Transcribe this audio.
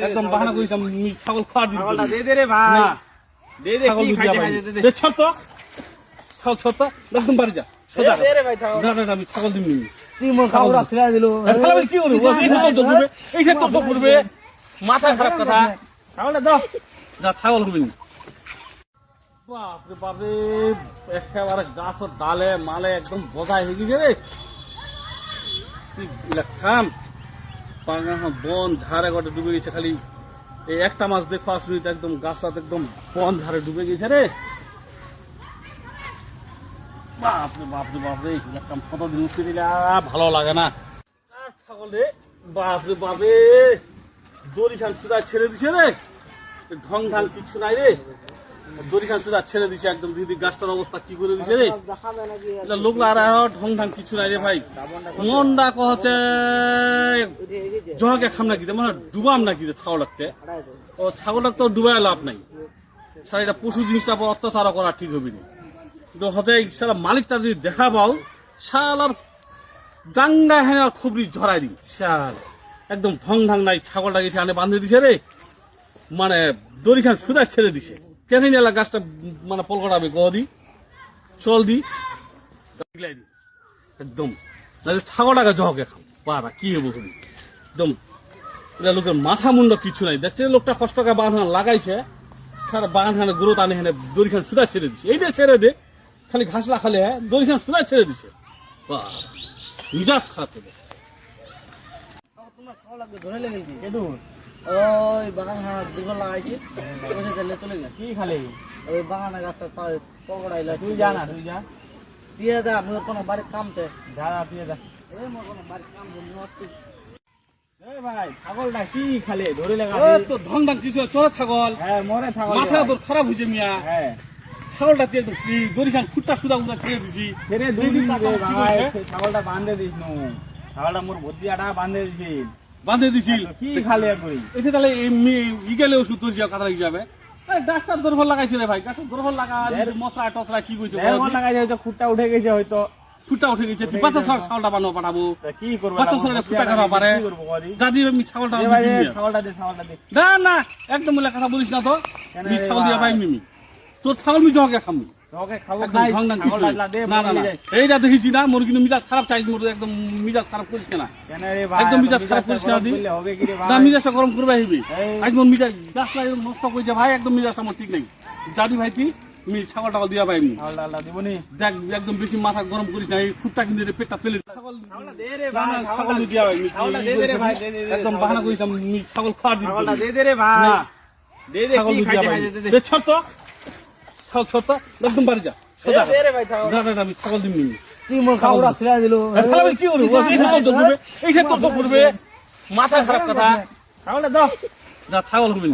একদম বাহানা করিস ছাগল খাওয়ার একদম বাড়ি যা আমি ছাগল দিবি কি করবে মাথা খারাপ কথা যা ছাগল করবি বাপরে বাপরে একেবারে গাছের ডালে মালে একদম বোঝাই হয়ে গেছে রে খাম বন ঝাড়ে ঘটে ডুবে গেছে খালি এই একটা মাছ দেখো আসুন একদম গাছটা একদম বন ঝাড়ে ডুবে গেছে রে বাপরে বাপরে বাপরে একটা কতদিন উঠতে দিলে ভালো লাগে না ছাগল রে বাপরে বাপরে দড়ি খান সুদা ছেড়ে দিছে রে ঢং ঢাং কিছু নাই রে দড়ি খান সুদা ছেড়ে দিছে একদম দিদি গাছটার অবস্থা কি করে দিছে রে লোকলা আর ঢং ঢাং কিছু নাই রে ভাই মনটা কহছে জহাকে খাম নাকি মানে ডুবাম নাকি রে ছাগল লাগতে ও ছাগল তো ডুবাই লাভ নাই সারা এটা পশু জিনিসটা পর অত্যাচার করা ঠিক হবে না কিন্তু হচ্ছে সারা মালিকটা যদি দেখা পাও শালার ডাঙ্গা হ্যাঁ খুবই ঝরাই দিন শাল একদম ঢং ঢাং নাই ছাগলটা গেছে আনে বাঁধে দিছে রে মানে দড়ি খান সুদা ছেড়ে দিছে কেন এলা গাছটা মানে পলকটাবে গদি চল দি একদম ছাগলটাকে জহকে খাও পারা কি হবো তুমি একদম এটা লোকের মাথা মুন্ড কিছু নাই দেখছে লোকটা কষ্ট করে বাগান লাগাইছে বাগান খানে গ্রোথ আনে হেনে দড়ি খান সুদা ছেড়ে দিছে এইটা ছেড়ে দে খালি ঘাসলা খালে হ্যাঁ দড়ি খান সুদা ছেড়ে দিছে মিজাজ খারাপ হয়ে গেছে ধরে লেগে ওই বাগান দুটো লাগাইছি চলে গেছে কি খালি ওই বাগানে গাছটা পকড়াইলা তুই যা না তুই যা দিয়ে দা আমি কোনো বাড়ির কামতে যা দিয়ে দা এই মোর কোনো বাড়ির কাম বন্ধু এই ভাই ছাগলটা কি খালি ধরে লাগা তো ঢং ঢং কিছু তোরা ছাগল হ্যাঁ মরে ছাগল মাথা তোর খারাপ হইছে মিয়া হ্যাঁ ছাগলটা দিয়ে একদম দড়ি খান ফুটটা সুদা উদা ছেড়ে দিছি ছেড়ে দুই দিন ভাই ছাগলটা বাঁধে দিস নু ছাগলটা মোর ভর্তিয়াটা বাঁধে দিছি বাঁধে দিছিল কি খালি করি এসে তাহলে ই গেলে ওষুধ তোর কাতরা হিসাবে গাছটার দরফল লাগাইছে রে ভাই গাছের দরফল লাগা মশলা টসলা কি কইছে লাগাই যায় খুঁটটা উঠে গেছে হয়তো ফুটা উঠে গেছে তুই বাচ্চা ছাগলটা বানাবো পাঠাবো কি করবো বাচ্চা ছাগলটা ফুটা করা পারে যদি আমি ছাগলটা ছাগলটা দে না না একদম বলে কথা বলিস না তো মি ছাগল দিয়া পাই মিমি তোর ছাগল মি জহকে খামু এইটা দেখিছি না মোর কিন্তু মিজাজ খারাপ চাই মোর একদম মিজাজ খারাপ করিস না একদম মিজাজ খারাপ করিস না মিজাজটা গরম করবে আহিবি একদম মিজাজ গাছটা একদম নষ্ট করেছে ভাই একদম মিজাজটা আমার ঠিক নেই জানি ভাই তুই ছাগল টাগল দিয়া পাইনি দেখ একদম বেশি মাথা গরম করিস না খুঁটটা কিন্তু পেটটা ফেলে ছাগল দিয়া পাইনি একদম বাহানা করিস ছাগল খাওয়ার দিন ছোট ছোট একদম বাড়ি যা আমি ছাগল দিবি কি করবে মাথা খারাপ কথা যা ছাগল করবি